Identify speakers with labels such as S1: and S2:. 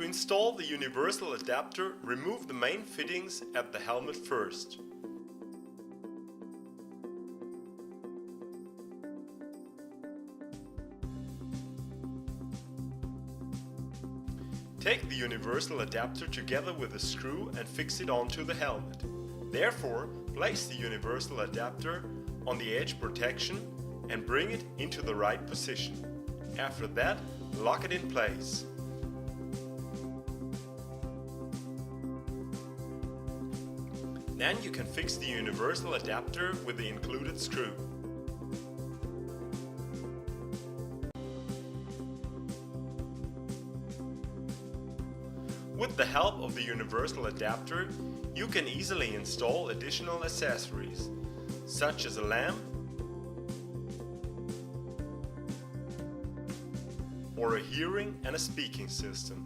S1: install the universal adapter, remove the main fittings at the helmet first. Take the universal adapter together with a screw and fix it onto the helmet. Therefore, place the universal adapter on the edge protection and bring it into the right position. After that, lock it in place. Then you can fix the universal adapter with the included screw. With the help of the universal adapter, you can easily install additional accessories, such as a lamp or a hearing and a speaking system.